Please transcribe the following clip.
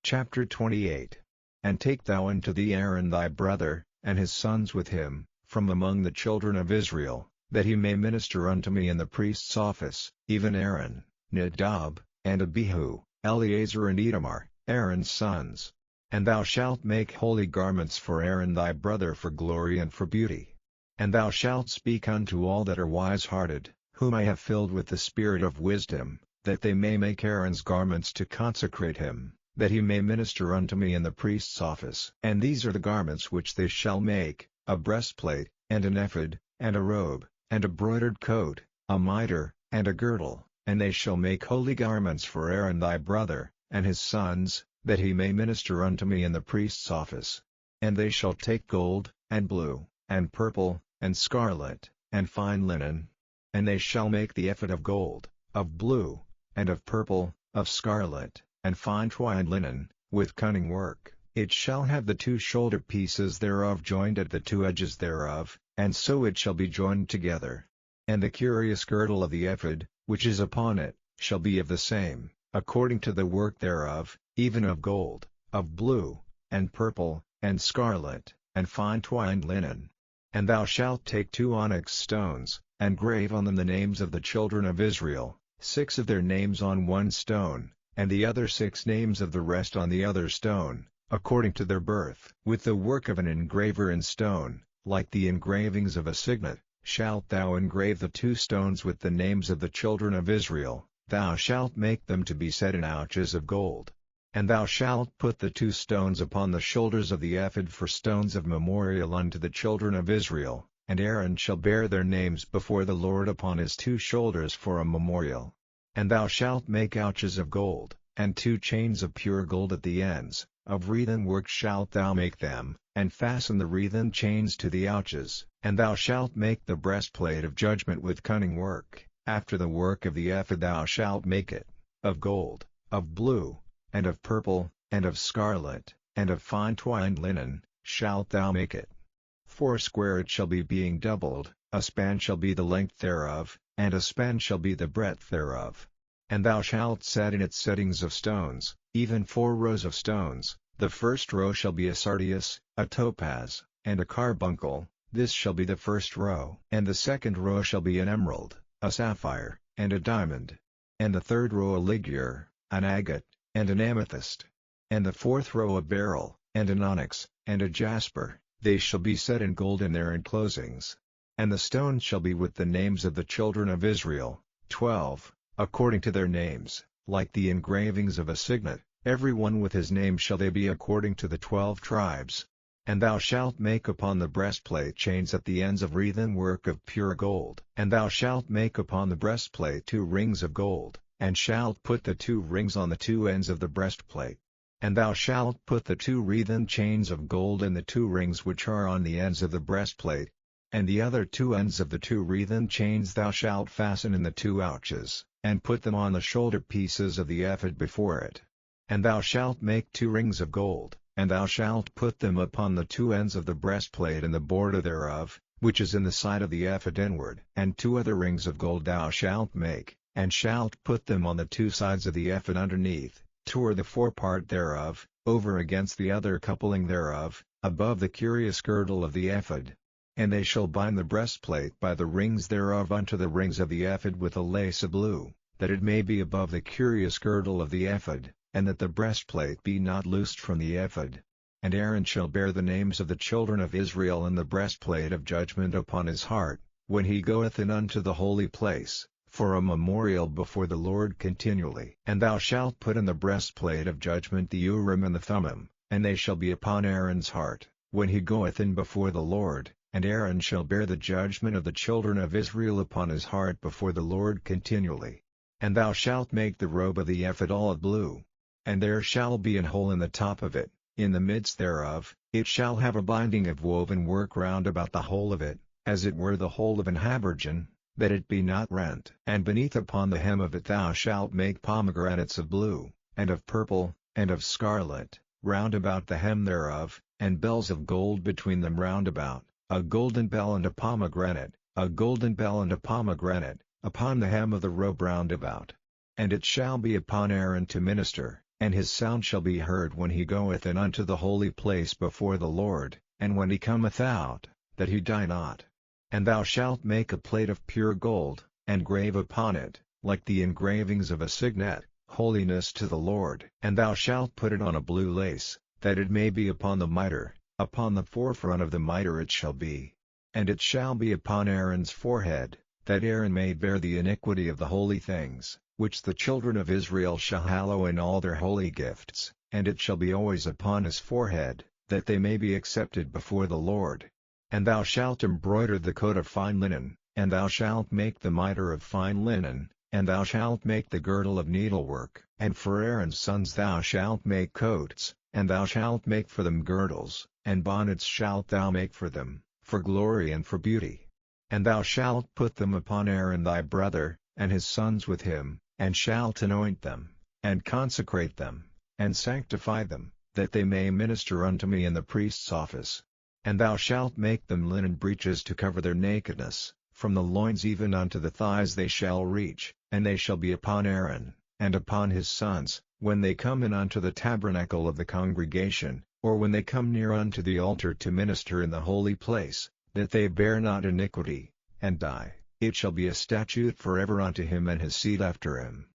Chapter 28. And take thou unto thee Aaron thy brother, and his sons with him, from among the children of Israel, that he may minister unto me in the priest's office, even Aaron, Nadab, and Abihu, Eleazar and Itamar, Aaron's sons. And thou shalt make holy garments for Aaron thy brother for glory and for beauty. And thou shalt speak unto all that are wise-hearted, whom I have filled with the spirit of wisdom, that they may make Aaron's garments to consecrate him, that he may minister unto me in the priest's office. And these are the garments which they shall make: a breastplate, and an ephod, and a robe, and a broidered coat, a mitre, and a girdle. And they shall make holy garments for Aaron thy brother, and his sons, that he may minister unto me in the priest's office. And they shall take gold, and blue, and purple, and scarlet, and fine linen. And they shall make the ephod of gold, of blue, and of purple, of scarlet, and fine twined linen, with cunning work. It shall have the two shoulder pieces thereof joined at the two edges thereof, and so it shall be joined together. And the curious girdle of the ephod, which is upon it, shall be of the same, according to the work thereof, even of gold, of blue, and purple, and scarlet, and fine twined linen. And thou shalt take 2 onyx stones, and grave on them the names of the children of Israel, 6 of their names on one stone, and the other 6 names of the rest on the other stone, according to their birth. With the work of an engraver in stone, like the engravings of a signet, shalt thou engrave the 2 stones with the names of the children of Israel. Thou shalt make them to be set in ouches of gold. And thou shalt put the 2 stones upon the shoulders of the ephod for stones of memorial unto the children of Israel, and Aaron shall bear their names before the Lord upon his 2 shoulders for a memorial. And thou shalt make ouches of gold, and 2 chains of pure gold at the ends, of wreathen work shalt thou make them, and fasten the wreathen chains to the ouches. And thou shalt make the breastplate of judgment with cunning work, after the work of the ephod thou shalt make it, of gold, of blue, and of purple, and of scarlet, and of fine twined linen, shalt thou make it. 4 it shall be, being doubled, a span shall be the length thereof, and a span shall be the breadth thereof. And thou shalt set in its settings of stones, even 4 rows of stones. The first row shall be a sardius, a topaz, and a carbuncle, this shall be the first row. And the second row shall be an emerald, a sapphire, and a diamond. And the third row a ligure, an agate, and an amethyst. And the fourth row a beryl, and an onyx, and a jasper, they shall be set in gold in their enclosings. And the stones shall be with the names of the children of Israel, 12, according to their names, like the engravings of a signet, every one with his name shall they be according to the 12 tribes. And thou shalt make upon the breastplate chains at the ends of wreathen work of pure gold. And thou shalt make upon the breastplate 2 rings of gold, and shalt put the 2 rings on the 2 ends of the breastplate. And thou shalt put the 2 wreathen chains of gold in the 2 rings which are on the ends of the breastplate. And the other 2 ends of the 2 wreathen chains thou shalt fasten in the 2 ouches, and put them on the shoulder pieces of the ephod before it. And thou shalt make 2 rings of gold, and thou shalt put them upon the 2 ends of the breastplate and the border thereof, which is in the side of the ephod inward. And 2 other rings of gold thou shalt make, and shalt put them on the 2 sides of the ephod underneath, toward the forepart thereof, over against the other coupling thereof, above the curious girdle of the ephod. And they shall bind the breastplate by the rings thereof unto the rings of the ephod with a lace of blue, that it may be above the curious girdle of the ephod, and that the breastplate be not loosed from the ephod. And Aaron shall bear the names of the children of Israel in the breastplate of judgment upon his heart, when he goeth in unto the holy place, for a memorial before the Lord continually. And thou shalt put in the breastplate of judgment the Urim and the Thummim, and they shall be upon Aaron's heart, when he goeth in before the Lord. And Aaron shall bear the judgment of the children of Israel upon his heart before the Lord continually. And thou shalt make the robe of the ephod olive blue. And there shall be an hole in the top of it, in the midst thereof, it shall have a binding of woven work round about the whole of it, as it were the whole of an habergeon, that it be not rent. And beneath upon the hem of it thou shalt make pomegranates of blue, and of purple, and of scarlet, round about the hem thereof, and bells of gold between them round about. A golden bell and a pomegranate, a golden bell and a pomegranate, upon the hem of the robe round about. And it shall be upon Aaron to minister, And his sound shall be heard when he goeth in unto the holy place before the Lord, and when he cometh out, that he die not. And thou shalt make a plate of pure gold, and grave upon it, like the engravings of a signet, holiness to the Lord. And thou shalt put it on a blue lace, that it may be upon the mitre, upon the forefront of the mitre it shall be. And it shall be upon Aaron's forehead, that Aaron may bear the iniquity of the holy things, which the children of Israel shall hallow in all their holy gifts, and it shall be always upon his forehead, that they may be accepted before the Lord. And thou shalt embroider the coat of fine linen, and thou shalt make the mitre of fine linen, and thou shalt make the girdle of needlework. And for Aaron's sons thou shalt make coats, and thou shalt make for them girdles, and bonnets shalt thou make for them, for glory and for beauty. And thou shalt put them upon Aaron thy brother, and his sons with him, and shalt anoint them, and consecrate them, and sanctify them, that they may minister unto me in the priest's office. And thou shalt make them linen breeches to cover their nakedness, from the loins even unto the thighs they shall reach, and they shall be upon Aaron, and upon his sons, when they come in unto the tabernacle of the congregation, or when they come near unto the altar to minister in the holy place, that they bear not iniquity, and die. It shall be a statute forever unto him and his seed after him.